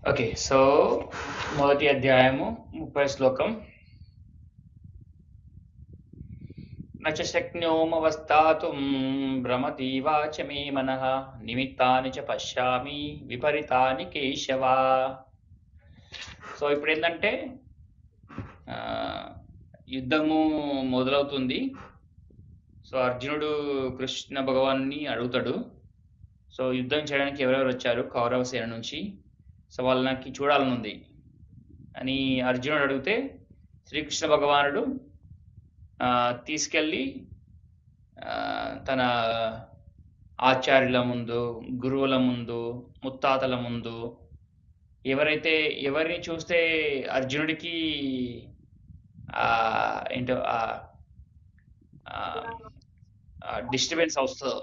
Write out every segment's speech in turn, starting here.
Okay. So, మొదటి అధ్యాయము 30 శ్లోకం. నచ శక్నోమవస్థాతుం భ్రమతీవాచ మే మనః నిమిత్తాని చ పశ్యామి విపరీతాని కేశవ. సో, ఇప్పుడేందంటే యుద్ధము మొదలవుతుంది. సో, అర్జునుడు కృష్ణ భగవాన్ని అడుగుతాడు. సో, యుద్ధం చేయడానికి ఎవరెవరు వచ్చారు కౌరవ సేన నుంచి. సో, వాళ్ళు నాకు చూడాలనుంది అని అర్జునుడు అడిగితే శ్రీకృష్ణ భగవానుడు తీసుకెళ్ళి తన ఆచార్యుల ముందు, గురువుల ముందు, ముత్తాతల ముందు ఎవరిని చూస్తే అర్జునుడికి ఏంటో డిస్టర్బెన్స్ వస్తుందో,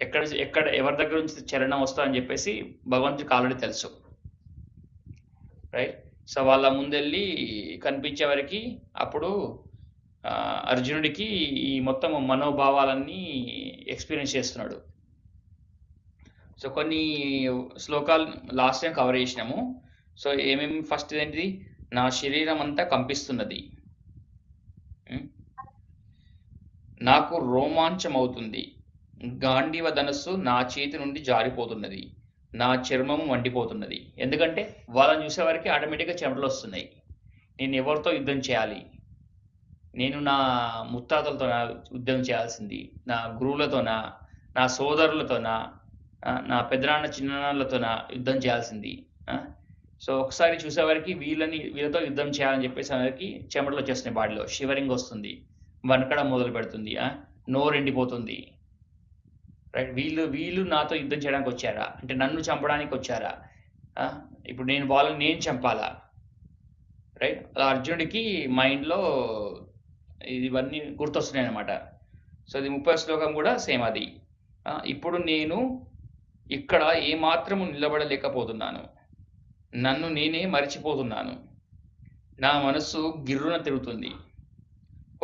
ఎక్కడ ఎవరి దగ్గర నుంచి చలనం వస్తుందో అని చెప్పేసి భగవంతుడికి ఆల్రెడీ తెలుసు, రైట్. సో వాళ్ళ ముందెళ్ళి కనిపించే వరకు అప్పుడు అర్జునుడికి ఈ మొత్తం మనోభావాలన్నీ ఎక్స్పీరియన్స్ చేస్తున్నాడు. సో కొన్ని శ్లోకాలు లాస్ట్ టైం కవర్ చేసినాము. సో ఏమేమి ఫస్ట్ ఏంటిది, నా శరీరం అంతా కంపిస్తున్నది, నాకు రోమాంచం అవుతుంది, గాంధీవ ధనస్సు నా చేతి నుండి జారిపోతున్నది, నా చర్మం వండిపోతున్నది. ఎందుకంటే వాళ్ళని చూసేవారికి ఆటోమేటిక్గా చెమటలు వస్తున్నాయి. నేను ఎవరితో యుద్ధం చేయాలి, నేను నా ముత్తాతలతో యుద్ధం చేయాల్సింది, నా గురువులతోనా, నా సోదరులతోనా, నా పెద్దనాన్న చిన్ననాన్నలతోనా యుద్ధం చేయాల్సింది. సో ఒకసారి చూసేవారికి వీళ్ళతో యుద్ధం చేయాలని చెప్పేసి అందరికి చెమటలు వచ్చేస్తున్నాయి, బాడీలో షివరింగ్ వస్తుంది, వనకడం మొదలు పెడుతుంది, నోరు ఎండిపోతుంది, రైట్. వీళ్ళు నాతో యుద్ధం చేయడానికి వచ్చారా అంటే నన్ను చంపడానికి వచ్చారా, ఇప్పుడు నేను చంపాలా, రైట్. అలా అర్జునుడికి మైండ్లో ఇవన్నీ గుర్తొస్తున్నాయి అనమాట. సో ఇది 30 శ్లోకం కూడా సేమ్ అది. ఇప్పుడు నేను ఇక్కడ ఏమాత్రము నిలబడలేకపోతున్నాను, నన్ను నేనే మరిచిపోతున్నాను, నా మనస్సు గిర్రున తిరుగుతుంది.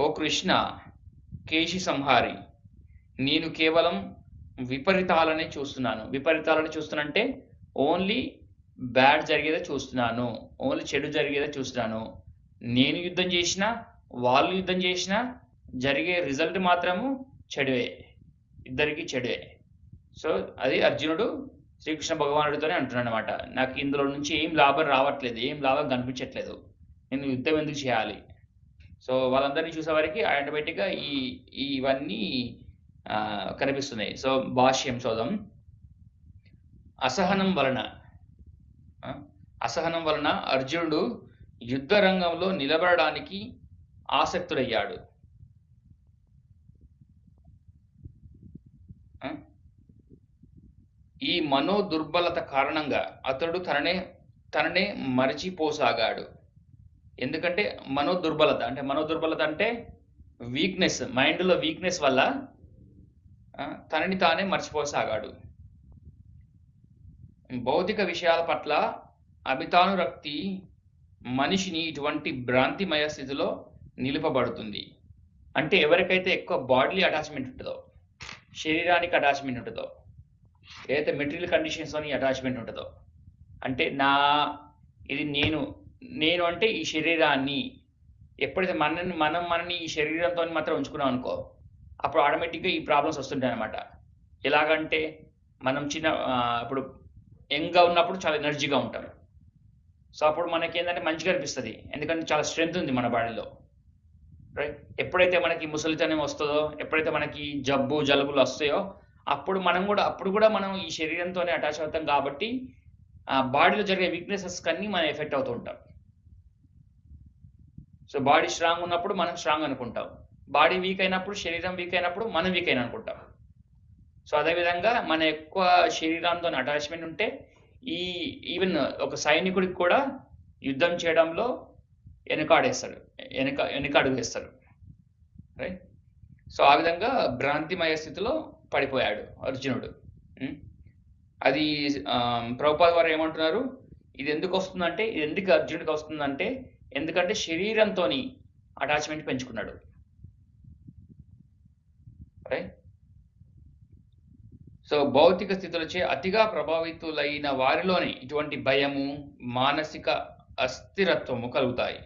ఓ కృష్ణ కేశి సంహారి, నేను కేవలం విపరీతాలని చూస్తున్నానంటే ఓన్లీ బ్యాడ్ జరిగేదే చూస్తున్నాను, ఓన్లీ చెడు జరిగేదే చూస్తున్నాను. నేను యుద్ధం చేసినా వాళ్ళు యుద్ధం చేసినా జరిగే రిజల్ట్ మాత్రము చెడువే, ఇద్దరికి చెడువే. సో అది అర్జునుడు శ్రీకృష్ణ భగవానుడితోనే అంటున్నాడు అనమాట. నాకు ఇందులో నుంచి ఏం లాభం రావట్లేదు, ఏం లాభం కనిపించట్లేదు, నేను యుద్ధం ఎందుకు చేయాలి. సో వాళ్ళందరినీ చూసేవారికి ఆటోమేటిక్గా ఇవన్నీ కనిపిస్తున్నాయి. సో భాష్యం చూద్దాం. అసహనం వలన అర్జునుడు యుద్ధ రంగంలో నిలబడడానికి ఆసక్తుడయ్యాడు. ఈ మనో దుర్బలత కారణంగా అతడు తననే మరచిపోసాగాడు. ఎందుకంటే మనో దుర్బలత అంటే వీక్నెస్, మైండ్లో వీక్నెస్ వల్ల తనని తానే మర్చిపోసాగాడు. భౌతిక విషయాల పట్ల అమితానురక్తి మనిషిని ఇటువంటి భ్రాంతిమయ స్థితిలో నిలుపబడుతుంది. అంటే ఎవరికైతే ఎక్కువ బాడీ అటాచ్మెంట్ ఉంటుందో, శరీరానికి అటాచ్మెంట్ ఉంటుందో, ఏదైతే మెటీరియల్ కండిషన్స్లోని అటాచ్మెంట్ ఉంటుందో, అంటే ఇది నేను అంటే ఈ శరీరాన్ని, ఎప్పుడైతే మనని ఈ శరీరంతో మాత్రం ఉంచుకున్నాం అనుకో, అప్పుడు ఆటోమేటిక్గా ఈ ప్రాబ్లమ్స్ వస్తుంటాయి అనమాట. ఎలాగంటే మనం ఇప్పుడు యంగ్గా ఉన్నప్పుడు చాలా ఎనర్జీగా ఉంటాం. సో అప్పుడు మనకి ఏంటంటే మంచిగా అనిపిస్తుంది, ఎందుకంటే చాలా స్ట్రెంగ్త్ ఉంది మన బాడీలో, రైట్. ఎప్పుడైతే మనకి ముసలితనం వస్తుందో, ఎప్పుడైతే మనకి జలుబులు వస్తాయో, అప్పుడు కూడా మనం ఈ శరీరంతోనే అటాచ్ అవుతాం. కాబట్టి ఆ బాడీలో జరిగే వీక్నెసెస్ కన్నీ మనం ఎఫెక్ట్ అవుతూ ఉంటాం. సో బాడీ స్ట్రాంగ్ ఉన్నప్పుడు మనం స్ట్రాంగ్ అనుకుంటాం, బాడీ వీక్ అయినప్పుడు, శరీరం వీక్ అయినప్పుడు మనం వీక్ అయిన అనుకుంటాం. సో అదేవిధంగా మన ఎక్కువ శరీరంతో అటాచ్మెంట్ ఉంటే ఈవెన్ ఒక సైనికుడికి కూడా యుద్ధం చేయడంలో వెనకాడుగు వేస్తారు, రైట్. సో ఆ విధంగా భ్రాంతిమయ స్థితిలో పడిపోయాడు అర్జునుడు. అది ప్రభుపాద వారు ఏమంటున్నారు, ఇది ఎందుకు అర్జునుడికి వస్తుందంటే ఎందుకంటే శరీరంతో అటాచ్మెంట్ పెంచుకున్నాడు, రైట్. సో భౌతిక స్థితులచే అతిగా ప్రభావితులైన వారిలోనే ఇటువంటి భయము, మానసిక అస్థిరత్వము కలుగుతాయి.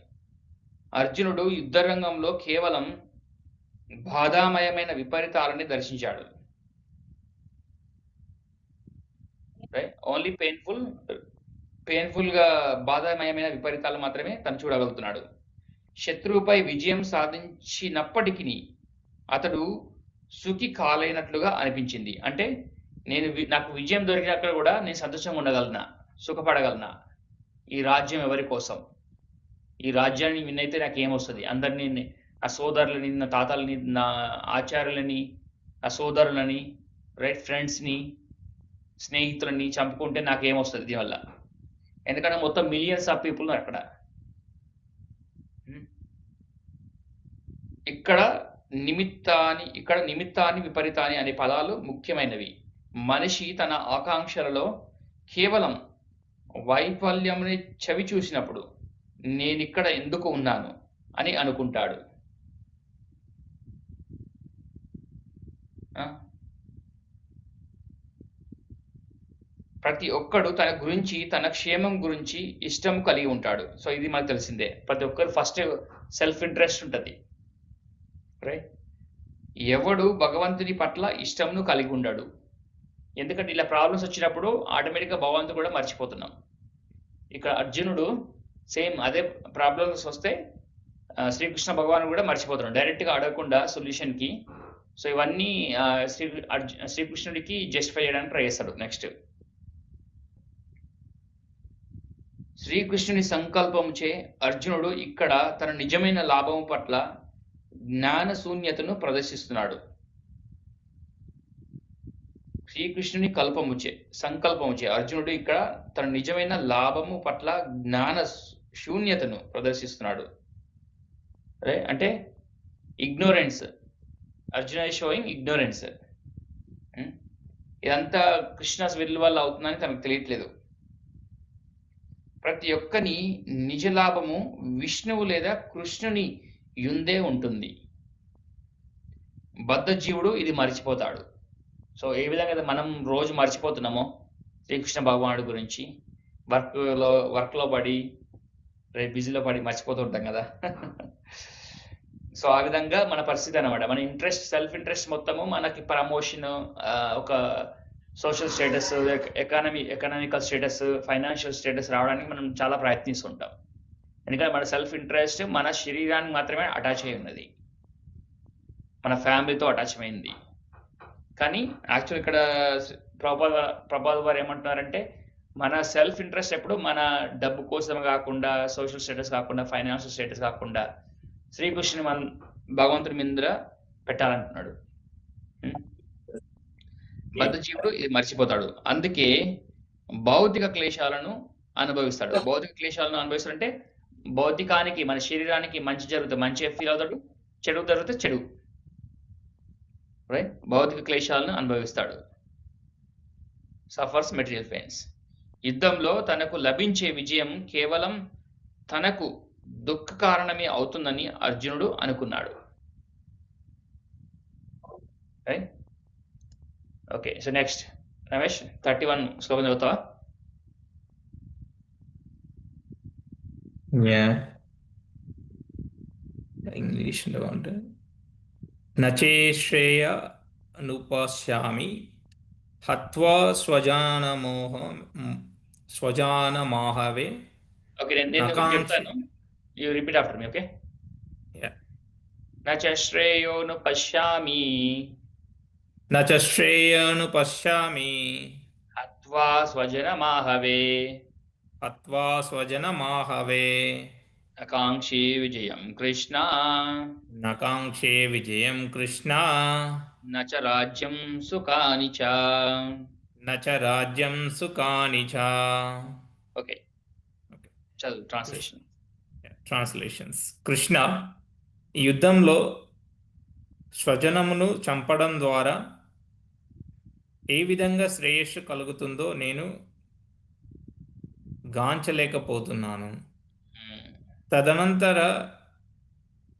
అర్జునుడు యుద్ధరంగంలో కేవలం బాధామయమైన విపరీతాలని దర్శించాడు. ఓన్లీ పెయిన్ఫుల్గా బాధామయమైన విపరీతాలు మాత్రమే తను చూడగలుగుతున్నాడు. శత్రువుపై విజయం సాధించినప్పటికీ అతడు సుఖి కాలేనట్లుగా అనిపించింది. అంటే నాకు విజయం దొరికినక్కడ కూడా నేను సంతోషంగా ఉండగలనా, సుఖపడగలనా? ఈ రాజ్యం ఎవరి కోసం? ఈ రాజ్యాన్ని విన్నైతే నాకు ఏమొస్తుంది? అందరినీ, నా సోదరులని, నా తాతలని, నా ఆచార్యులని, నా సోదరులని, ఫ్రెండ్స్ని, స్నేహితులని చంపుకుంటే నాకేమొస్తుంది దీనివల్ల? ఎందుకంటే మొత్తం మిలియన్స్ ఆఫ్ పీపుల్ అక్కడ. ఇక్కడ నిమిత్తాన్ని విపరీతాన్ని అనే పదాలు ముఖ్యమైనవి. మనిషి తన ఆకాంక్షలలో కేవలం వైఫల్యంని చవి చూసినప్పుడు నేనిక్కడ ఎందుకు ఉన్నాను అని అనుకుంటాడు. ప్రతి ఒక్కడు తన గురించి, తన క్షేమం గురించి ఇష్టం కలిగి ఉంటాడు. సో ఇది మనకు తెలిసిందే. ప్రతి ఒక్కరు ఫస్ట్ సెల్ఫ్ ఇంట్రెస్ట్ ఉంటుంది, రైట్? ఎవడు భగవంతుని పట్ల ఇష్టంను కలిగి ఉండడు. ఎందుకంటే ఇలా ప్రాబ్లమ్స్ వచ్చినప్పుడు ఆటోమేటిక్గా భగవంతుడు కూడా మర్చిపోతున్నాం. ఇక్కడ అర్జునుడు సేమ్ అదే ప్రాబ్లమ్స్ వస్తే శ్రీకృష్ణ భగవాన్ కూడా మర్చిపోతున్నాడు, డైరెక్ట్గా అడగకుండా సొల్యూషన్కి. సో ఇవన్నీ శ్రీకృష్ణుడికి జస్టిఫై చేయడానికి ట్రై చేస్తాడు. నెక్స్ట్, శ్రీకృష్ణుని సంకల్పముచే అర్జునుడు ఇక్కడ తన నిజమైన లాభము పట్ల జ్ఞాన శూన్యతను ప్రదర్శిస్తున్నాడు. శ్రీకృష్ణుని సంకల్పముచే అర్జునుడు ఇక్కడ తన నిజమైన లాభము పట్ల జ్ఞాన శూన్యతను ప్రదర్శిస్తున్నాడు. అంటే ignorance. Arjuna is showing ignorance. ఇదంతా కృష్ణస్ విల్ వల్ల అవుతుందని తనకు తెలియట్లేదు. ప్రతి ఒక్కని నిజ లాభము విష్ణువు లేదా కృష్ణుని యుందే ఉంటుంది. బద్ధ జీవుడు ఇది మర్చిపోతాడు. సో ఏ విధంగా మనం రోజు మర్చిపోతున్నామో శ్రీకృష్ణ భగవానుడి గురించి, వర్క్లో పడి, బిజీలో పడి మర్చిపోతూ ఉంటాం కదా. సో ఆ విధంగా మన పరిస్థితి అనమాట. మన సెల్ఫ్ ఇంట్రెస్ట్ మొత్తము మనకి ప్రమోషన్, ఒక social status, economical status, financial status రావడానికి మనం చాలా ప్రయత్నిస్తుంటాం. ఎందుకంటే మన సెల్ఫ్ ఇంట్రెస్ట్ మన శరీరానికి మాత్రమే అటాచ్ అయి ఉన్నది, మన ఫ్యామిలీతో అటాచ్ అయింది. కానీ యాక్చువల్ ఇక్కడ ప్రభాద్ వారు ఏమంటున్నారంటే, మన సెల్ఫ్ ఇంట్రెస్ట్ ఎప్పుడు మన డబ్బు కోసం కాకుండా, సోషల్ స్టేటస్ కాకుండా, ఫైనాన్షియల్ స్టేటస్ కాకుండా శ్రీకృష్ణుని భగవంతుని మీద పెట్టాలంటున్నాడు. బద్ధజీవుడు ఇది మర్చిపోతాడు. అందుకే భౌతిక క్లేశాలను అనుభవిస్తాడు. భౌతిక క్లేశాలను అనుభవిస్తాడంటే భౌతికానికి, మన శరీరానికి మంచి జరిగితే మంచి ఫీల్ అవుతాడు, చెడు జరిగితే చెడు, రైట్? భౌతిక క్లేశాలను అనుభవిస్తాడు. Suffers material pains. యుద్ధంలో తనకు లభించే విజయం కేవలం తనకు దుఃఖ కారణమే అవుతుందని అర్జునుడు అనుకున్నాడు. Right? Okay, so next Ramesh 31 శ్లోకం చదువుతావా? ఇంగ్లీష్లో అంటే, నచేశ్రేయ అనుపశ్యామి హత్వా స్వజానమాహవే. ఓకే, నేను చెప్తాను, you repeat after me. Okay, నచేశ్రేయోనుపశ్యామి నచేశ్రేయోనుపశ్యామి హత్వా స్వజనమాహవే నకాంక్షే విజయం కృష్ణ నచ రాజ్యం సుఖాని చ. ఓకే, చదువు ట్రాన్స్లేషన్స్. కృష్ణ, ఈ యుద్ధంలో స్వజనమును చంపడం ద్వారా ఏ విధంగా శ్రేయస్సు కలుగుతుందో నేను గాంచలేకపోతున్నాను. తదనంతర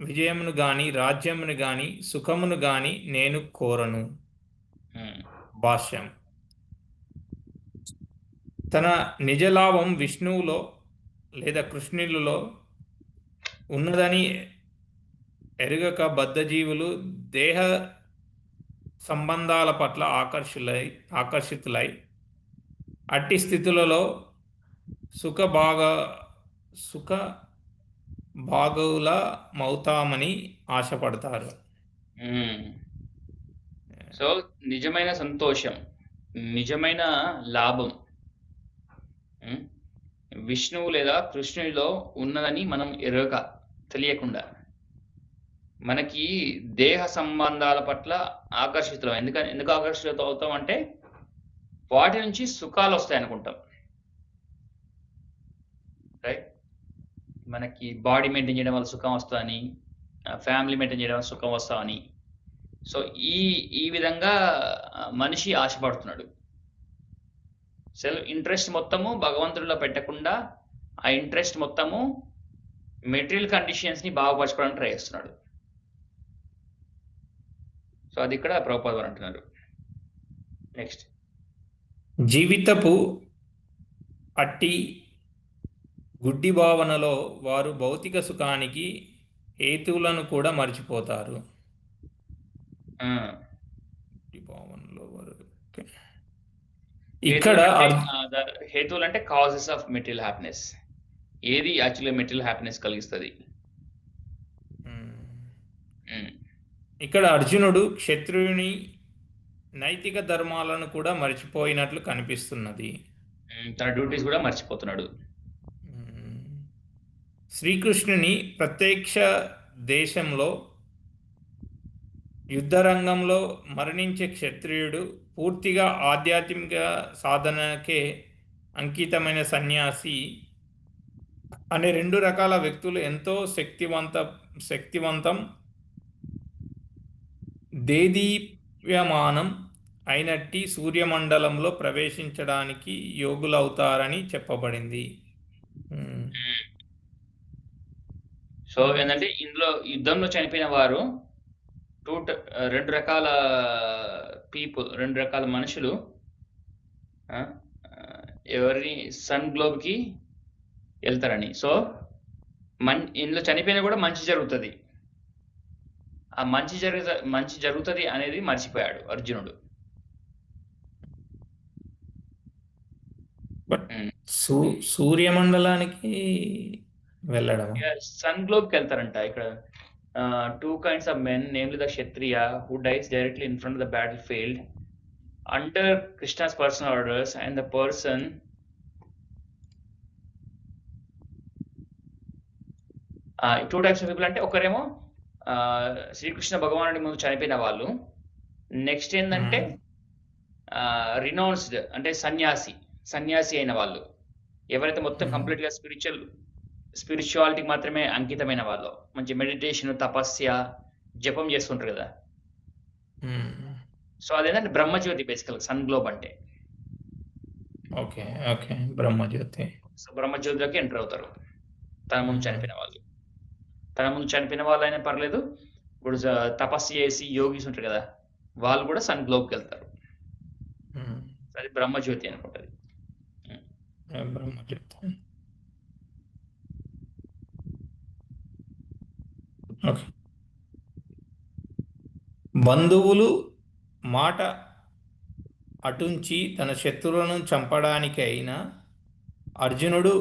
విజయమును గాని, రాజ్యమును గాని, సుఖమును గాని నేను కోరను. భాష్యం. తన నిజ లాభం విష్ణువులో లేదా కృష్ణులలో ఉన్నదని ఎరుగక బద్ధజీవులు దేహ సంబంధాల పట్ల ఆకర్షితులై అట్టి స్థితులలో సుఖ భాగుల మౌతామని ఆశపడతారు. సో నిజమైన సంతోషం, నిజమైన లాభం విష్ణువు లేదా కృష్ణునిలో ఉన్నదని మనం ఎరుగక, తెలియకుండా మనకి దేహ సంబంధాల పట్ల ఆకర్షితులం. ఎందుకు ఆకర్షితులు అవుతాం అంటే వాటి నుంచి సుఖాలు వస్తాయి అనుకుంటాం, రైట్? మనకి బాడీ మెయింటైన్ చేయడం వల్ల సుఖం వస్తుందని, ఫ్యామిలీ మెయింటైన్ చేయడం వల్ల సుఖం వస్తామని. సో ఈ విధంగా మనిషి ఆశపడుతున్నాడు. సెల్ఫ్ ఇంట్రెస్ట్ మొత్తము భగవంతుడిలో పెట్టకుండా ఆ ఇంట్రెస్ట్ మొత్తము మెటీరియల్ కండిషన్స్ని బాగుపరచుకోవడానికి ట్రై చేస్తున్నాడు. సో అది ఇక్కడ ప్రభుపాద వారు అంటున్నారు. నెక్స్ట్, జీవితపు అట్టి గుడ్డి భావనలో వారు భౌతిక సుఖానికి హేతువులను కూడా మర్చిపోతారు. గుడ్డి భావనలో వారు ఇక్కడ హేతువులు అంటే కాజెస్ ఆఫ్ మెటీరియల్ హ్యాపీనెస్. ఏది యాక్చువల్లీ మెటీరియల్ హ్యాపీనెస్ కలిగిస్తుంది? ఇక్కడ అర్జునుడు క్షత్రుని నైతిక ధర్మాలను కూడా మర్చిపోయినట్లు కనిపిస్తున్నది. తన డ్యూటీస్ కూడా మర్చిపోతున్నాడు. శ్రీకృష్ణుని ప్రత్యక్ష దేశంలో యుద్ధరంగంలో మరణించే క్షత్రియుడు పూర్తిగా ఆధ్యాత్మిక సాధనకే అంకితమైన సన్యాసి అనే రెండు రకాల వ్యక్తులు ఎంతో శక్తివంతం దేదీప్యమానం అయినట్టి సూర్యమండలంలో ప్రవేశించడానికి యోగులవుతారని చెప్పబడింది. సో ఏంటంటే ఇందులో యుద్ధంలో చనిపోయిన వారు రెండు రకాల పీపుల్, రెండు రకాల మనుషులు ఎవరిని సన్ గ్లోబ్కి వెళ్తారని. సో ఇందులో చనిపోయినా కూడా మంచి జరుగుతుంది. ఆ మంచి జరుగుతుంది అనేది మర్చిపోయాడు అర్జునుడు. సూర్యమండలానికి వెళ్ళడం, సన్ గ్లోబ్కి వెళ్తారంట. ఇక్కడ 2 kinds of men, namely the Kshatriya who dies directly in front of the battlefield under Krishna's personal orders, and the person two types of people అంటే ఒకరేమో శ్రీకృష్ణ భగవానుడి ముందు చనిపోయిన వాళ్ళు. నెక్స్ట్ ఏంటంటే రినౌన్స్డ్ అంటే సన్యాసి అయిన వాళ్ళు, ఎవరైతే మొత్తం కంప్లీట్గా స్పిరిచువాలిటీకి మాత్రమే అంకితమైన వాళ్ళు, మంచి మెడిటేషన్, తపస్య, జపం చేస్తుంటారు కదా. సో అదేంటంటే బ్రహ్మజ్యోతి బేసికల్ సన్ గ్లోబ్ అంటే. ఓకే బ్రహ్మజ్యోతి. సో బ్రహ్మజ్యోతిలోకి ఎంటర్ అవుతారు తన ముందు చనిపోయిన వాళ్ళు. తన ముందు చనిపోయిన వాళ్ళు అయినా పర్లేదు, ఇప్పుడు తపస్సు చేసి యోగీస్ ఉంటారు కదా, వాళ్ళు కూడా సన్ గ్లోబ్కి వెళ్తారు. అది బ్రహ్మజ్యోతి అనుకుంటుంది. బ్రహ్మజ్యోతి. బంధువులు మాట అటుంచి తన శత్రువులను చంపడానికి అయినా అర్జునుడు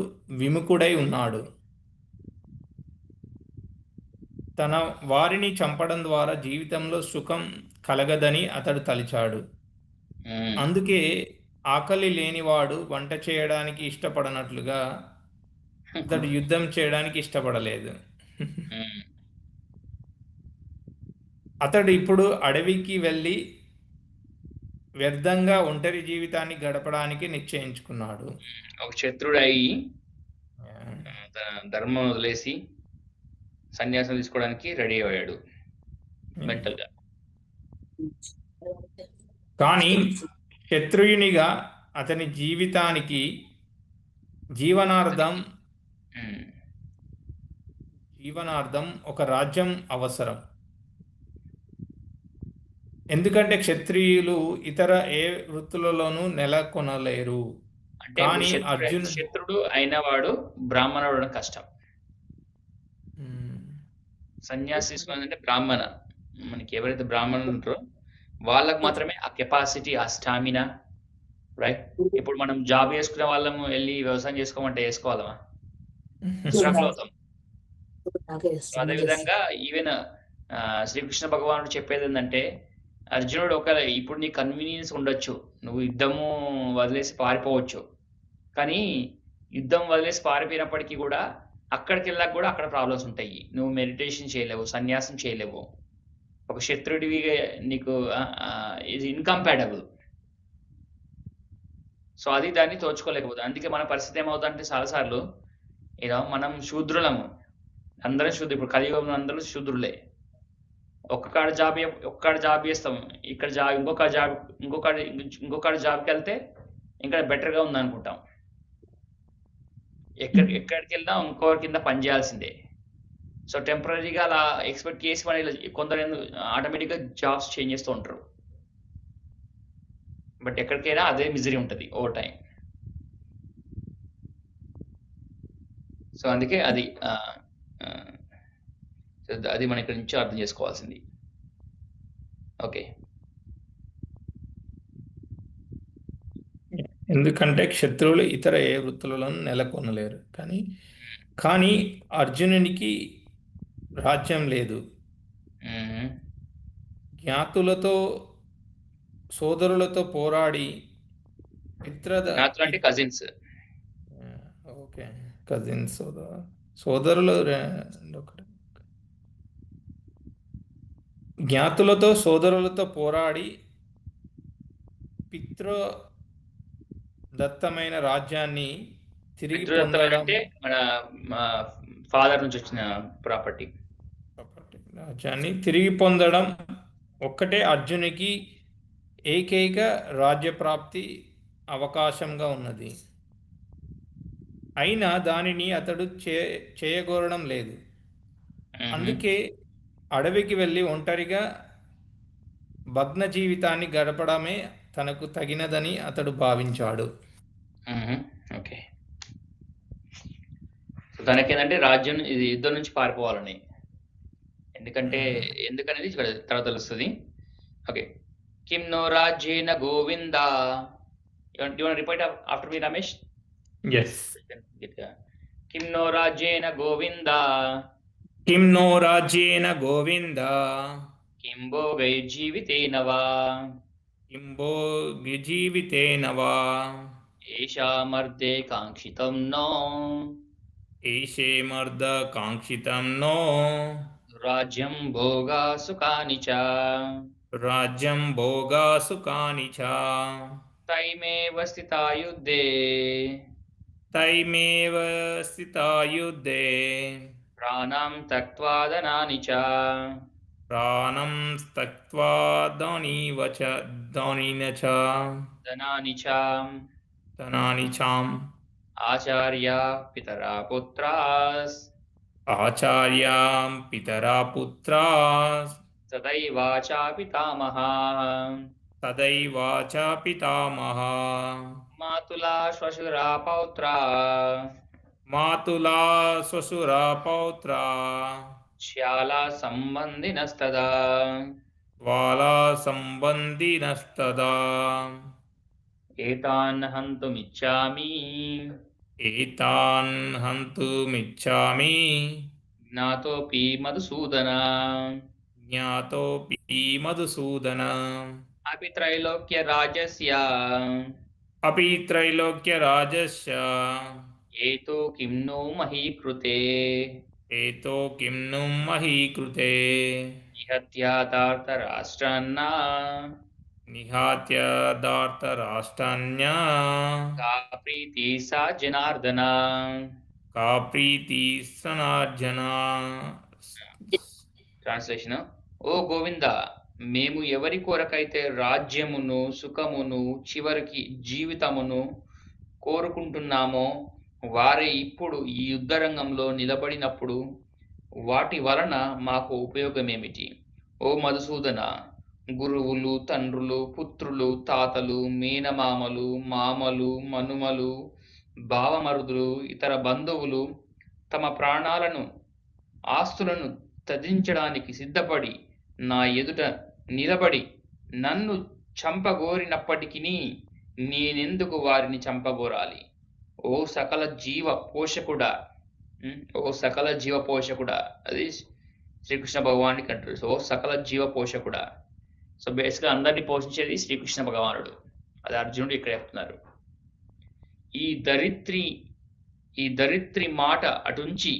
విముఖుడై ఉన్నాడు. తన వారిని చంపడం ద్వారా జీవితంలో సుఖం కలగదని అతడు తలిచాడు. అందుకే ఆకలి లేనివాడు వంట చేయడానికి ఇష్టపడనట్లుగా అతడు యుద్ధం చేయడానికి ఇష్టపడలేదు. అతడు ఇప్పుడు అడవికి వెళ్ళి వ్యర్థంగా ఒంటరి జీవితాన్ని గడపడానికి నిశ్చయించుకున్నాడు. ఒక శత్రుడై ధర్మం వదిలేసి సన్యాసం తీసుకోవడానికి రెడీ అయ్యాడు మెంటల్గా. కానీ శత్రుయునిగా అతని జీవితానికి జీవనార్థం ఒక రాజ్యం అవసరం. ఎందుకంటే క్షత్రియులు ఇతర ఏ వృత్తులలోనూ నెలకొనలేరు. అంటే ఇప్పుడు కానీ అర్జును శత్రుడు అయిన వాడు బ్రాహ్మణుడు అవడం కష్టం. మ్మ్. సన్యాసి తీసుకున్నదంటే బ్రాహ్మణ, మనకి ఎవరైతే బ్రాహ్మణులు ఉంటారో వాళ్ళకు మాత్రమే ఆ కెపాసిటీ, ఆ స్టామినా, రైట్? ఇప్పుడు మనం జాబ్ చేసుకునే వాళ్ళము వెళ్ళి వ్యవసాయం చేసుకోమంటే చేసుకోవాలమా? స్ట్రగుల్ అవుతాం. సో అదేవిధంగా ఈవెన్ శ్రీకృష్ణ భగవానుడు చెప్పేది ఏంటంటే, అర్జునుడు ఇప్పుడు నీ కన్వీనియన్స్ ఉండొచ్చు, నువ్వు యుద్ధము వదిలేసి పారిపోవచ్చు, కానీ యుద్ధం వదిలేసి పారిపోయినప్పటికీ కూడా అక్కడికి వెళ్ళాక కూడా అక్కడ ప్రాబ్లమ్స్ ఉంటాయి. నువ్వు మెడిటేషన్ చేయలేవు, సన్యాసం చేయలేవు, ఒక శత్రుడివి నీకు ఇది ఇన్కంపాటబుల్. సో అది దాన్ని తోచుకోలేకపోతుంది. అందుకే మన పరిస్థితి ఏమవుతుందంటే చాలాసార్లు మనం శూద్రులము, అందరం శూద్రులు. ఇప్పుడు కలియుగంలో అందరూ శూద్రులే. ఒక్కడ జాబ్ చేస్తాం, ఇక్కడ జాబ్ ఇంకొక జాబ్కి వెళ్తే ఇంకా బెటర్గా ఉందనుకుంటాం. ఎక్కడికి వెళ్ళినా ఇంకొకరి కింద పని చేయాల్సిందే. సో టెంపరీగా అలా ఎక్స్పెక్ట్ చేసి మన కొందరు ఆటోమేటిక్గా జాబ్స్ చేంజ్ చేస్తూ ఉంటారు. బట్ ఎక్కడికైనా అదే మిజరీ ఉంటుంది ఓవర్ టైం. సో అందుకే అది మన ఇక్కడ నుంచి అర్థం చేసుకోవాల్సింది. ఓకే. ఎందుకంటే క్షత్రువులు ఇతర ఏ వృత్తులలోనూ నెలకొనలేరు. కానీ అర్జునునికి రాజ్యం లేదు. జ్ఞాతులతో సోదరులతో పోరాడి అంటే కజిన్స్. ఓకే, కజిన్స్ సోదరులు జ్ఞాతులతో సోదరులతో పోరాడి పితృదత్తమైన రాజ్యాన్ని తిరిగి పొందడం. అంటే మన ఫాదర్ నుంచి వచ్చిన ప్రాపర్టీ రాజ్యాన్ని తిరిగి పొందడం ఒక్కటే అర్జునికి ఏకైక రాజ్యప్రాప్తి అవకాశంగా ఉన్నది. అయినా దానిని అతడు చేయగోరడం లేదు. అందుకే అడవికి వెళ్ళి ఒంటరిగా భగ్న జీవితాన్ని గడపడమే తనకు తగినదని అతడు భావించాడు. ఓకే. తనకేంటంటే రాజ్యం ఇది యుద్ధం నుంచి పారిపోవాలని. ఎందుకనేది ఇక్కడ తర్వాత తెలుస్తుంది. ఓకే. కిం నో రాజ్యేన Govinda. You want repeat after me Ramesh? yes. కిం నో రాజ్యేన గోవింద. కిం నో రాజ్యేన గోవింద. కిం భోగై జీవితేన వా. కిం భోగి జీవితేన వా. ఏషామర్దే కాంక్షితం నో. ఏషేమర్ద కాంక్షితం నో. రాజ్యం భోగా సుఖాని చ. రాజ్యం భోగా సుఖాని చ. తైమేవ స్థితా యుద్ధే. తైమేవ స్థితా యుద్ధే. ప్రాణం త్యక్త్వా ధనాని చ. ప్రాణం త్యక్త్వా ధనీవ చ. ధనిన చ. ధనాని చ. ధనాని చాం. ఆచార్యా పితరా పుత్రాస్. ఆచార్యాం పితరా పుత్రాస్. తదైవాచా పితామహా. తదైవాచ పితామహా. మాతులా శ్వశురా పౌత్రా. మాతులా శ్వశురా పౌత్రా. శ్యాలా సంబంధినస్తదా. వాలా సంబంధినస్తదా. ఏతాన్ హంతుమిచ్చామి. ఏతాన్ హంతుమిచ్చామి. జ్ఞాతోపి మధుసూదన. జ్ఞాతోపి మధుసూదన. అపి త్రైలోక్య రాజస్య. అపి త్రైలోక్య రాజస్య. ఏతో కిం ను మహీకృతే. ఏతో కిం ను మహీకృతే. నిహత్యాదార్తరాష్ట్రాన్న. నిహత్యాదార్తరాష్ట్రాన్య. కా ప్రీతి సా జనార్దన. కా ప్రీతి సనార్జన. ట్రాన్స్లేషన్. ఓ గోవింద, మేము ఎవరి కొరకైతే రాజ్యమును, సుఖమును, చివరికి జీవితమును కోరుకుంటున్నామో వారే ఇప్పుడు ఈ యుద్ధరంగంలో నిలబడినప్పుడు వాటి వలన మాకు ఉపయోగమేమిటి? ఓ మధుసూదన, గురువులు, తండ్రులు, పుత్రులు, తాతలు, మేనమామలు, మామలు, మనుమలు, బావమరుదులు, ఇతర బంధువులు తమ ప్రాణాలను, ఆస్తులను త్యజించడానికి సిద్ధపడి నా ఎదుట నిలబడి నన్ను చంపగోరినప్పటికినీ నేనెందుకు వారిని చంపగోరాలి? ఓ సకల జీవ పోషకుడా, ఓ సకల జీవ పోషకుడా, అది శ్రీకృష్ణ భగవానికి అంటారు. సో సకల జీవ పోషకుడా. సో బేసిక్గా అందరినీ పోషించేది శ్రీకృష్ణ భగవానుడు. అది అర్జునుడు ఇక్కడ చెప్తున్నారు. ఈ ధరిత్రి మాట అటుంచి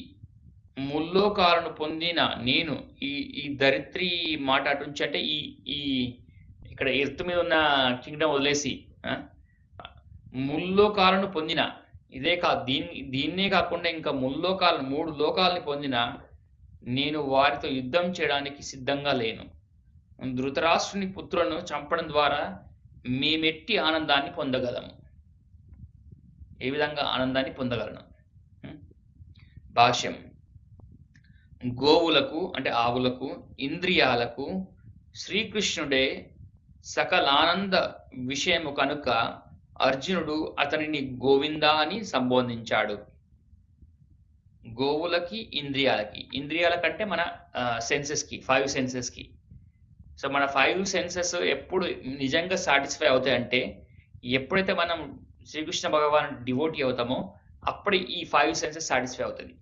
ముల్లోకాలను పొందిన నేను, ఈ ధరిత్రి మాట అటుంచి అంటే ఈ ఇక్కడ ఎర్త్ మీద ఉన్న కింగ్డమ్ వదిలేసి ముల్లోకాలను పొందిన, ఇదే కాదు దీన్నే కాకుండా ఇంకా ముల్లోకాలను, 3 లోకాలని పొందిన నేను వారితో యుద్ధం చేయడానికి సిద్ధంగా లేను. ధృతరాష్ట్రుని పుత్రులను చంపడం ద్వారా మేమెట్టి ఆనందాన్ని పొందగలము. ఏ విధంగా ఆనందాన్ని పొందగలను? భాష్యం. గోవులకు అంటే ఆవులకు, ఇంద్రియాలకు శ్రీకృష్ణుడే సకలానంద విషయము కనుక అర్జునుడు అతనిని గోవింద అని సంబోధించాడు. గోవులకి, ఇంద్రియాల కంటే మన సెన్సెస్కి, 5 సెన్సెస్కి. సో మన 5 సెన్సెస్ ఎప్పుడు నిజంగా సాటిస్ఫై అవుతాయంటే ఎప్పుడైతే మనం శ్రీకృష్ణ భగవాన్ డివోటీ అవుతామో అప్పుడు ఈ 5 సెన్సెస్ సాటిస్ఫై అవుతుంది.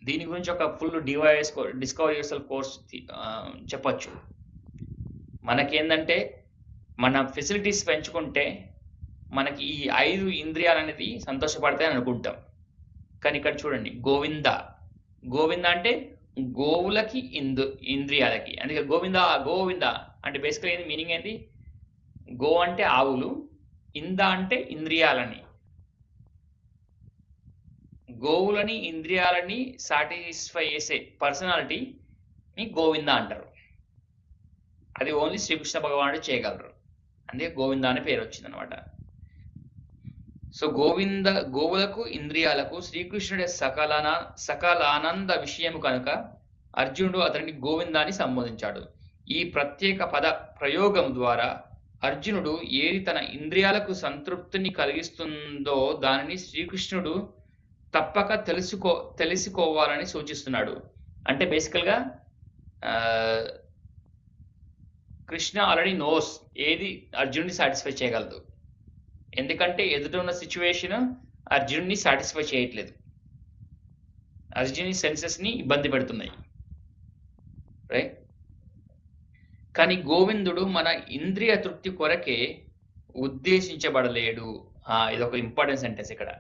దీని గురించి ఒక full discover your self course చెప్పచ్చు. మనకేందంటే మన ఫెసిలిటీస్ పెంచుకుంటే మనకి ఈ 5 ఇంద్రియాలు అనేది సంతోషపడతాయని అనుకుంటాం. కానీ ఇక్కడ చూడండి, గోవింద అంటే గోవులకి, ఇంద్రియాలకి. అందుకే గోవింద అంటే బేసికల్ ఏంది, మీనింగ్ ఏంటి? గో అంటే ఆవులు, ఇంద అంటే ఇంద్రియాలని. గోవులని, ఇంద్రియాలని సాటిస్ఫై చేసే పర్సనాలిటీని గోవింద అంటారు. అది ఓన్లీ శ్రీకృష్ణ భగవానుడు చేయగలరు. అందుకే గోవింద అనే పేరు వచ్చింది అనమాట. సో గోవులకు, ఇంద్రియాలకు శ్రీకృష్ణుడి సకలానంద విషయము కనుక అర్జునుడు అతనిని గోవిందాన్ని సంబోధించాడు. ఈ ప్రత్యేక పద ప్రయోగం ద్వారా అర్జునుడు ఏది తన ఇంద్రియాలకు సంతృప్తిని కలిగిస్తుందో దానిని శ్రీకృష్ణుడు తప్పక తెలుసుకోవాలని సూచిస్తున్నాడు. అంటే బేసికల్గా కృష్ణ ఆల్రెడీ నోస్ ఏది అర్జునుడిని సాటిస్ఫై చేయగలదు. ఎందుకంటే ఎదుట ఉన్న సిచ్యువేషన్ అర్జునుడిని సాటిస్ఫై చేయట్లేదు. అర్జునుడి సెన్సెస్ని ఇబ్బంది పెడుతున్నాయి, రైట్? కానీ గోవిందుడు మన ఇంద్రియ తృప్తి కొరకే ఉద్దేశించబడలేడు. ఇది ఒక ఇంపార్టెంట్ సెంటెన్స్ ఇక్కడ.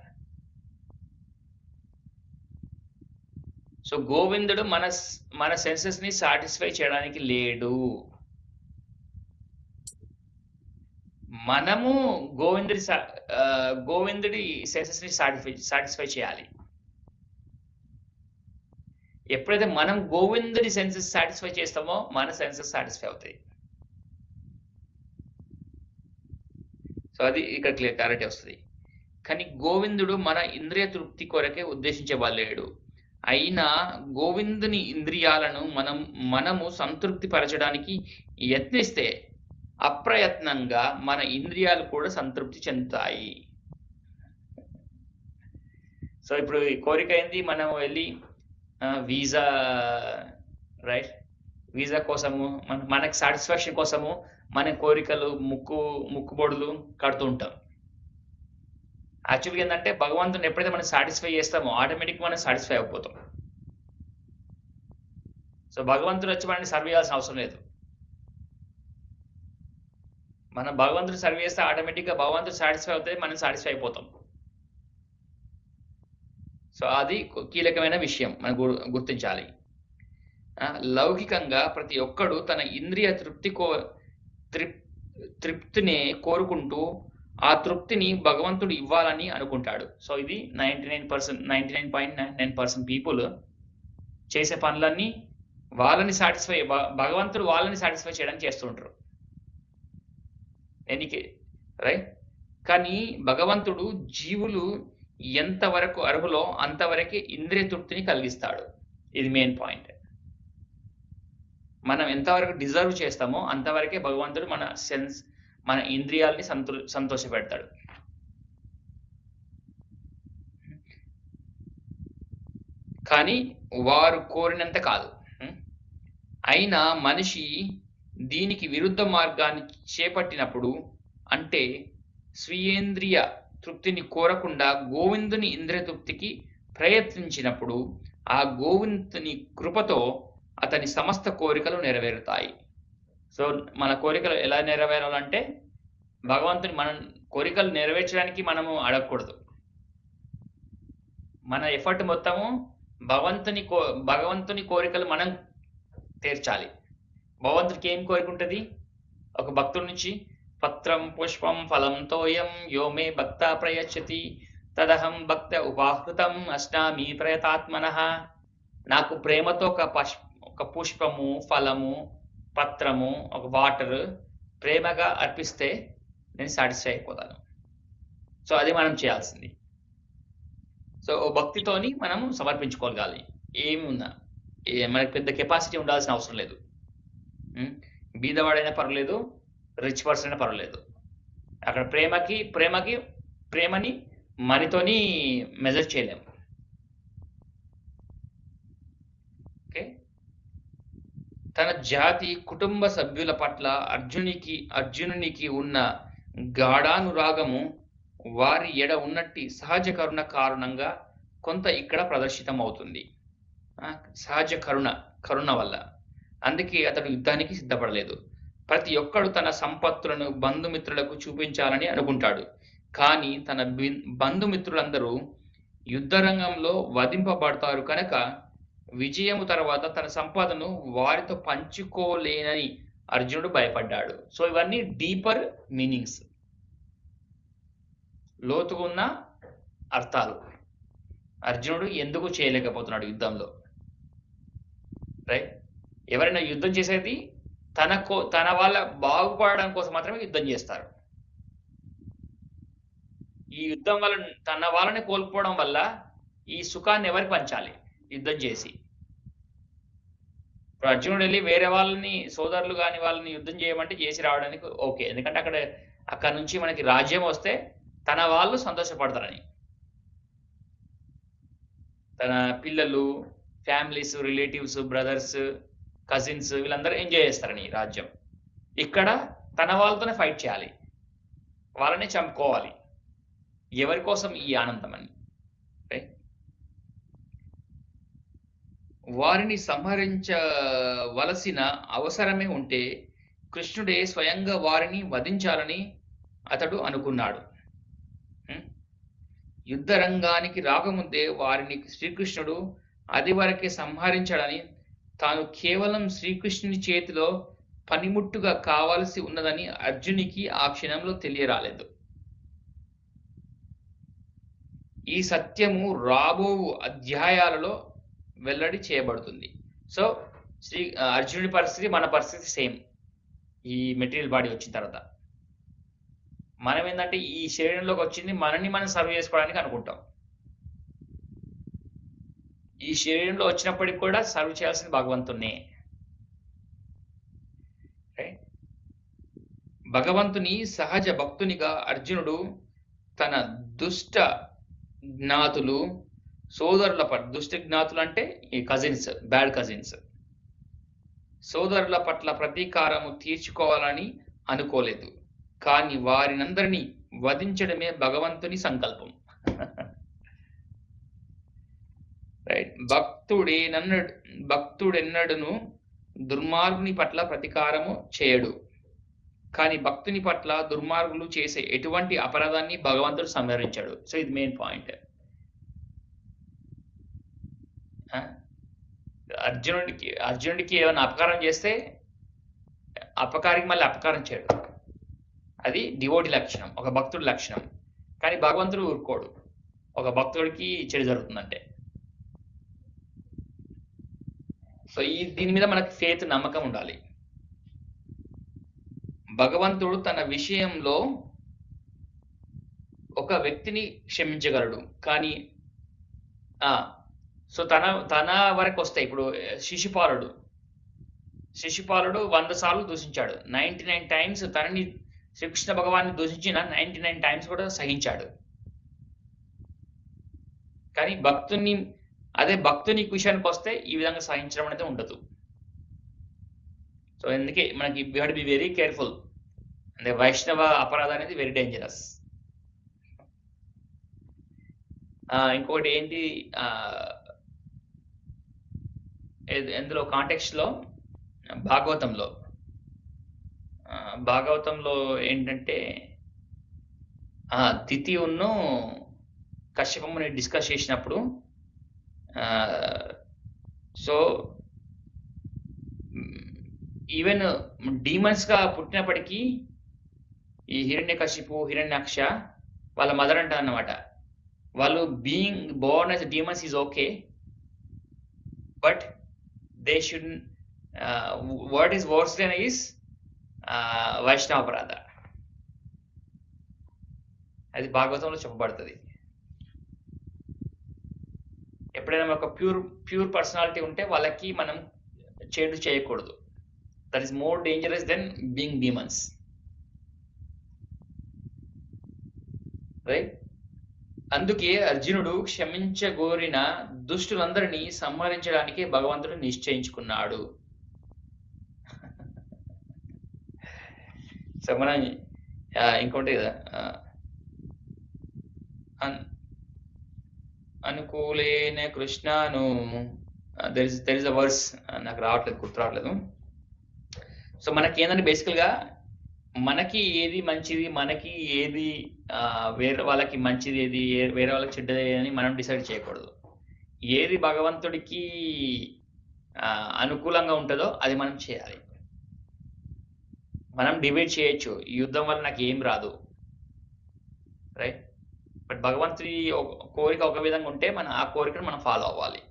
సో గోవిందుడు మన సెన్సెస్ ని సాటిస్ఫై చేయడానికి లేడు. మనము గోవిందుడి సెన్సెస్ ని సాటిస్ఫై చేయాలి. ఎప్పుడైతే మనం గోవిందుడి సెన్సెస్ సాటిస్ఫై చేస్తామో మన సెన్సెస్ సాటిస్ఫై అవుతాయి. సో అది ఇక్కడ క్లారిటీ వస్తుంది. కానీ గోవిందుడు మన ఇంద్రియ తృప్తి కొరకే ఉద్దేశించబడలేడు. అయినా గోవిందుని ఇంద్రియాలను మనము సంతృప్తి పరచడానికి యత్నిస్తే అప్రయత్నంగా మన ఇంద్రియాలు కూడా సంతృప్తి చెందుతాయి. సో ఇప్పుడు ఈ కోరిక ఏంది? మనం వెళ్ళి వీసా, రైట్, వీసా కోసము మనకి సాటిస్ఫాక్షన్ కోసము మన కోరికలు, ముక్కుబొడులు కడుతూ ఉంటాం. యాక్చువల్గా ఏంటంటే భగవంతుని ఎప్పుడైతే మనం సాటిస్ఫై చేస్తామో ఆటోమేటిక్ మనం సాటిస్ఫై అయిపోతాం. సో భగవంతుడు వచ్చి మనల్ని సర్వ్ చేయాల్సిన అవసరం లేదు. మనం భగవంతుడు సర్వ్ చేస్తే ఆటోమేటిక్గా భగవంతుడు సాటిస్ఫై అవుతుంది, మనం సాటిస్ఫై అయిపోతాం. సో అది కీలకమైన విషయం మనం గుర్తించాలి. లౌకికంగా ప్రతి ఒక్కడు తన ఇంద్రియ తృప్తిని కోరుకుంటూ ఆ తృప్తిని భగవంతుడు ఇవ్వాలని అనుకుంటాడు. సో ఇది 99.9% పీపుల్ చేసే పనులన్నీ భగవంతుడు వాళ్ళని సాటిస్ఫై చేయడానికి చేస్తుంటారు. రైట్? కానీ భగవంతుడు జీవులు ఎంతవరకు అర్హులో అంతవరకే ఇంద్రియ తృప్తిని కలిగిస్తాడు. ఇది మెయిన్ పాయింట్. మనం ఎంతవరకు డిజర్వ్ చేస్తామో అంతవరకే భగవంతుడు మన ఇంద్రియాల్ని సంతోషపెడతాడు. కానీ వారు కోరినంత కాదు. అయినా మనిషి దీనికి విరుద్ధ మార్గాన్ని చేపట్టినప్పుడు, అంటే స్వీయేంద్రియ తృప్తిని కోరకుండా గోవిందుని ఇంద్రియ తృప్తికి ప్రయత్నించినప్పుడు ఆ గోవిందుని కృపతో అతని సమస్త కోరికలు నెరవేరుతాయి. సో మన కోరికలు ఎలా నెరవేరాలంటే భగవంతుని మన కోరికలు నెరవేర్చడానికి మనము అడగకూడదు. మన ఎఫర్ట్ మొత్తము భగవంతుని కోరికలు మనం తీర్చాలి. భగవంతుడికి ఏం కోరిక ఉంటుంది? ఒక భక్తుడి నుంచి పత్రం పుష్పం ఫలం తోయం యో మే భక్త ప్రయచ్చతి తదహం భక్త ఉపాహృతం అస్నామి ప్రయతాత్మనః. నాకు ప్రేమతో ఒక పుష్పము, ఫలము, పత్రము, ఒక వాటర్ ప్రేమగా అర్పిస్తే నేను సాటిస్ఫై అయిపోతాను. సో అది మనం చేయాల్సింది. సో భక్తితోని మనము సమర్పించుకోగలాలి. ఏమి ఉన్నా మనకి పెద్ద కెపాసిటీ ఉండాల్సిన అవసరం లేదు. బీదవాడైనా పర్వాలేదు, రిచ్ పర్సన్ అయినా పర్వాలేదు. అక్కడ ప్రేమని మనతోని మెజర్ చేయలేము. ఓకే. తన జాతి కుటుంబ సభ్యుల పట్ల అర్జునునికి ఉన్న గాఢానురాగము వారి ఎడ ఉన్నట్టి సహజ కరుణ కారణంగా కొంత ఇక్కడ ప్రదర్శితం అవుతుంది. సహజ కరుణ వల్ల. అందుకే అతడు యుద్ధానికి సిద్ధపడలేదు. ప్రతి ఒక్కడు తన సంపత్తులను బంధుమిత్రులకు చూపించాలని అనుకుంటాడు. కానీ తన బంధుమిత్రులందరూ యుద్ధరంగంలో వధింపబడతారు కనుక విజయము తర్వాత తన సంపదను వారితో పంచుకోలేనని అర్జునుడు భయపడ్డాడు. సో ఇవన్నీ డీపర్ మీనింగ్స్, లోతుగున్న అర్థాలు. అర్జునుడు ఎందుకు చేయలేకపోతున్నాడు యుద్ధంలో? రైట్. ఎవరైనా యుద్ధం చేసేది తన వాళ్ళ బాగుపడడం కోసం మాత్రమే యుద్ధం చేస్తారు. ఈ యుద్ధం వల్ల తన వాళ్ళని కోల్పోవడం వల్ల ఈ సుఖాన్ని ఎవరికి పంచాలి? యుద్ధం చేసి. ఇప్పుడు అర్జునుడు వెళ్ళి వేరే వాళ్ళని, సోదరులు కాని వాళ్ళని యుద్ధం చేయమంటే చేసి రావడానికి ఓకే, ఎందుకంటే అక్కడ నుంచి మనకి రాజ్యం వస్తే తన వాళ్ళు సంతోషపడతారని. తన పిల్లలు, ఫ్యామిలీస్, రిలేటివ్స్, బ్రదర్స్, కజిన్స్ వీళ్ళందరూ ఎంజాయ్ చేస్తారని రాజ్యం. ఇక్కడ తన వాళ్ళతోనే ఫైట్ చేయాలి, వాళ్ళని చంపుకోవాలి. ఎవరి కోసం ఈ ఆనందం అని? వారిని సంహరించవలసిన అవసరమే ఉంటే కృష్ణుడే స్వయంగా వారిని వధించాలని అతడు అనుకున్నాడు. యుద్ధరంగానికి రాకముందే వారిని శ్రీకృష్ణుడు అది వరకే సంహరించాడని, తాను కేవలం శ్రీకృష్ణుని చేతిలో పనిముట్టుగా కావాల్సి ఉన్నదని అర్జునికి ఆ క్షణంలో తెలియరాలేదు. ఈ సత్యము రాబో అధ్యాయాలలో వెల్లడి చేయబడుతుంది. సో అర్జునుడి పరిస్థితి, మన పరిస్థితి సేమ్. ఈ మెటీరియల్ బాడీ వచ్చిన తర్వాత మనం ఏంటంటే ఈ శరీరంలోకి వచ్చింది మనని మనం సర్వ్ చేసుకోవడానికి అనుకుంటాం. ఈ శరీరంలో వచ్చినప్పటికి కూడా సర్వ్ చేయాల్సింది భగవంతున్నే. భగవంతుని సహజ భక్తునిగా అర్జునుడు తన దుష్ట జ్ఞాతులు, సోదరుల పట్ల, దుష్ట జ్ఞాతులు అంటే ఈ కజిన్స్, బ్యాడ్ కజిన్స్, సోదరుల పట్ల ప్రతీకారము తీర్చుకోవాలని అనుకోలేదు. కానీ వారినందరినీ వధించడమే భగవంతుని సంకల్పం. రైట్. భక్తుడెన్నడును దుర్మార్గుని పట్ల ప్రతీకారము చేయడు. కానీ భక్తుని పట్ల దుర్మార్గులు చేసే ఎటువంటి అపరాధాన్ని భగవంతుడు సంహరించాడు. సో ఇది మెయిన్ పాయింట్. అర్జునుడికి ఏమైనా అపకారం చేస్తే అపకారికి మళ్ళీ అపకారం చేయడు. అది డివోటి లక్షణం, ఒక భక్తుడి లక్షణం. కానీ భగవంతుడు ఊరుకోడు ఒక భక్తుడికి చెడు జరుగుతుందంటే. సో దీని మీద మనకి ఫేత్, నమ్మకం ఉండాలి. భగవంతుడు తన విషయంలో ఒక వ్యక్తిని క్షమించగలడు. కానీ సో తన వరకు వస్తాయి. ఇప్పుడు శిశుపాలుడు శిశుపాలుడు 100 సార్లు దూషించాడు. 99 టైమ్స్ తనని శ్రీకృష్ణ భగవాన్ని దూషించిన 99 టైమ్స్ కూడా సహించాడు. కానీ భక్తుని విషయానికి వస్తే ఈ విధంగా సహించడం అనేది ఉండదు. సో అందుకే మనకి we have to be very careful. అంటే వైష్ణవ అపరాధం అనేది వెరీ డేంజరస్. ఇంకొకటి ఏంటి, ఎందులో కాంటెక్స్ట్ లో భాగవతంలో ఏంటంటే తిథి ఉన్ను కశ్యపముని డిస్కస్ చేసినప్పుడు సో ఈవెన్ డీమన్స్ గా పుట్టినప్పటికీ ఈ హిరణ్యకశిపు హిరణ్యాక్ష వాళ్ళ మదర్ అంటారు అన్నమాట, వాళ్ళు being born as demons is okay, but they should what is worse than is Vaishnava అపరాధ. అది భాగవతంలో చెప్పబడుతుంది. ఎప్పుడైనా ఒక ప్యూర్ పర్సనాలిటీ ఉంటే వాళ్ళకి మనం చేడు చేయకూడదు. That is more dangerous than being demons, right? అందుకే అర్జునుడు క్షమించగోరిన దుష్టులందరినీ సంహరించడానికి భగవంతుడు నిశ్చయించుకున్నాడు. సో మనం ఇంకోటి కదా, అనుకూలేన కృష్ణను దెర్ ఇస్ అ వర్స్, నాకు గుర్తు రావట్లేదు. సో మనకి ఏంటంటే బేసికల్ గా మనకి ఏది మంచిది, మనకి ఏది వేరే వాళ్ళకి మంచిది, ఏది వేరే వాళ్ళకి చెడ్డది అని మనం డిసైడ్ చేయకూడదు. ఏది భగవంతుడికి అనుకూలంగా ఉంటుందో అది మనం చేయాలి. మనం డిబేట్ చేయొచ్చు, ఈ యుద్ధం వల్ల నాకు ఏం రాదు, రైట్? బట్ భగవంతుడి కోరిక ఒక విధంగా ఉంటే మనం ఆ కోరికను మనం ఫాలో అవ్వాలి.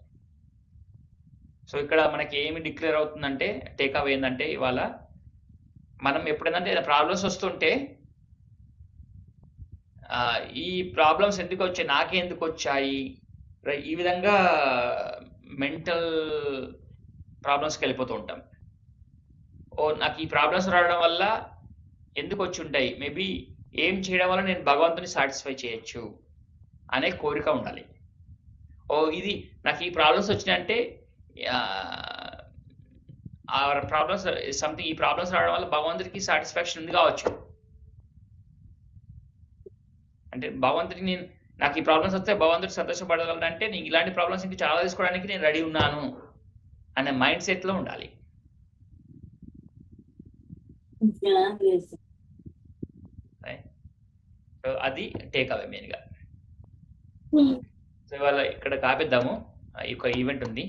సో ఇక్కడ మనకి ఏమి డిక్లేర్ అవుతుందంటే, టేక్అవే ఏంటంటే ఇవాళ మనం ఎప్పుడైనా ప్రాబ్లమ్స్ వస్తుంటే ఈ ప్రాబ్లమ్స్ ఎందుకు వచ్చాయి, నాకే ఎందుకు వచ్చాయి, ఈ విధంగా మెంటల్ ప్రాబ్లమ్స్కి వెళ్ళిపోతూ ఉంటాం. నాకు ఈ ప్రాబ్లమ్స్ రావడం వల్ల ఎందుకు వచ్చి ఉంటాయి, మేబీ ఏం చేయడం వల్ల నేను భగవంతుని సాటిస్ఫై చేయొచ్చు అనే కోరిక ఉండాలి. ఇది నాకు ఈ ప్రాబ్లమ్స్ వచ్చినాయంటే ఈ ప్రాబ్లమ్స్ రావడం వల్ల భగవంతుడికి సాటిస్ఫాక్షన్ ఉంది కావచ్చు. అంటే భగవంతుడికి నాకు ఈ ప్రాబ్లమ్స్ వస్తే భగవంతుడికి సంతోషపడగలంటే నేను ఇలాంటి ప్రాబ్లమ్స్ ఇంకా చాలా తీసుకోవడానికి నేను రెడీ ఉన్నాను అనే మైండ్ సెట్ లో ఉండాలి. అది టేక్అవే మెయిన్ గా. సో ఇవాళ ఇక్కడ కాపిద్దాము, ఈ యొక్క ఈవెంట్ ఉంది.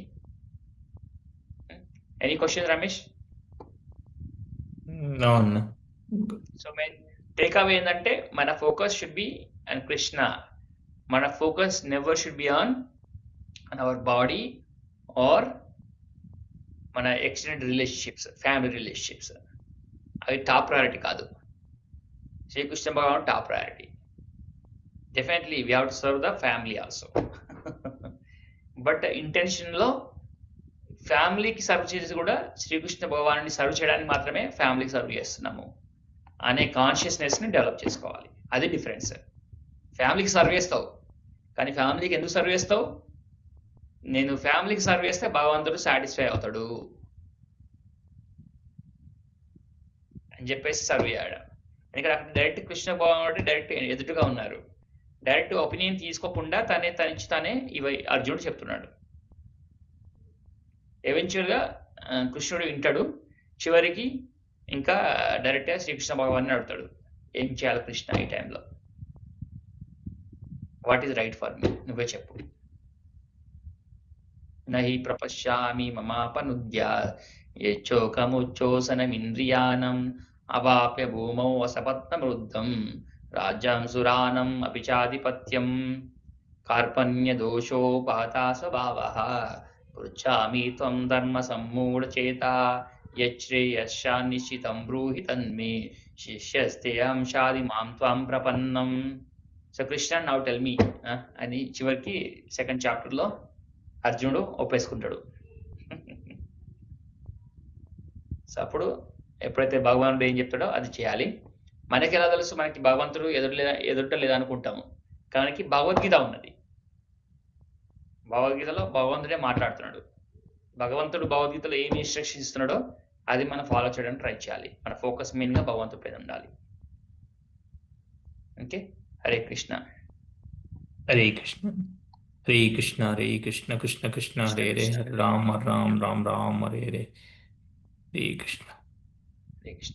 Any question Ramesh? So main takeaway ఏంటంటే మన focus should be on Krishna. మన focus never should be on our body or మన ఎక్స్టెండెడ్ రిలేషన్షిప్స్, ఫ్యామిలీ రిలేషన్షిప్స్. అవి టాప్ ప్రయారిటీ కాదు. Srikrishna Bhagwan top priority. Definitely we have to serve the family also. But intention లో ఫ్యామిలీకి serve చేసి కూడా Srikrishna భగవాన్ని serve చేయడానికి మాత్రమే ఫ్యామిలీకి సర్వ్ చేస్తున్నాము అనే కాన్షియస్నెస్ ని డెవలప్ చేసుకోవాలి. అది డిఫరెన్స్. ఫ్యామిలీకి సర్వ్ చేస్తావు, కానీ ఫ్యామిలీకి ఎందుకు సర్వ్ చేస్తావు? నేను ఫ్యామిలీకి సర్వ్ చేస్తే భగవంతుడు సాటిస్ఫై అవుతాడు అని చెప్పేసి సర్వ్ చేయడం. ఎందుకంటే అక్కడ డైరెక్ట్ కృష్ణ భగవానుడు డైరెక్ట్ ఎదురుగా ఉన్నారు. డైరెక్ట్ ఒపీనియన్ తీసుకోకుండా తనించి తానే ఇవి అర్జునుడు చెప్తున్నాడు. ఎవెన్చువల్ గా కృష్ణుడు వింటాడు, చివరికి ఇంకా డైరెక్ట్ గా శ్రీకృష్ణ భగవాన్ని అడుగుతాడు, ఏం చేయాలి కృష్ణ ఈ టైంలో, what is right for me, నువ్వే చెప్పు. నహి ప్రపశ్యామి మమాపనుద్య యచ్చోకముచ్చోసనమింద్రియానం అవాప్య భూమౌ అసపత్నమృద్ధం రాజ్యం సురానం అపిచాధిపత్యం కార్పణ్య దోషోపహతా స్వభావః పృచ్ఛామి త్వం ధర్మ సమ్మూఢచేత యశ్రేయస్యాన్నిశ్చితం బ్రూహి తన్మే శిష్యస్తేయం షాది మాం త్వం ప్రపన్నం. So Krishna now tell me అని చివరికి సెకండ్ చాప్టర్ లో అర్జునుడు ఒప్పేసుకుంటాడు. సో అప్పుడు ఎప్పుడైతే భగవానుడు ఏం చెప్తాడో అది చేయాలి. మనకి ఎలా తెలుసు మనకి భగవంతుడు ఎదుట లేదా అనుకుంటాము. కానీ భగవద్గీత ఉన్నది. భగవద్గీతలో భగవంతుడే మాట్లాడుతున్నాడు. భగవంతుడు భగవద్గీతలో ఏమి ఇన్స్ట్రక్షన్స్ ఇస్తున్నాడో అది మనం ఫాలో చేయడానికి ట్రై చేయాలి. మన ఫోకస్ మెయిన్గా భగవంతుడి పైన ఉండాలి. ఓకే, హరే కృష్ణ. హరే కృష్ణ హరే కృష్ణ హరే కృష్ణ కృష్ణ కృష్ణ హరే హరే హరే రామ రామ రామ రామ హరే హరే హరే కృష్ణ. హరే కృష్ణ.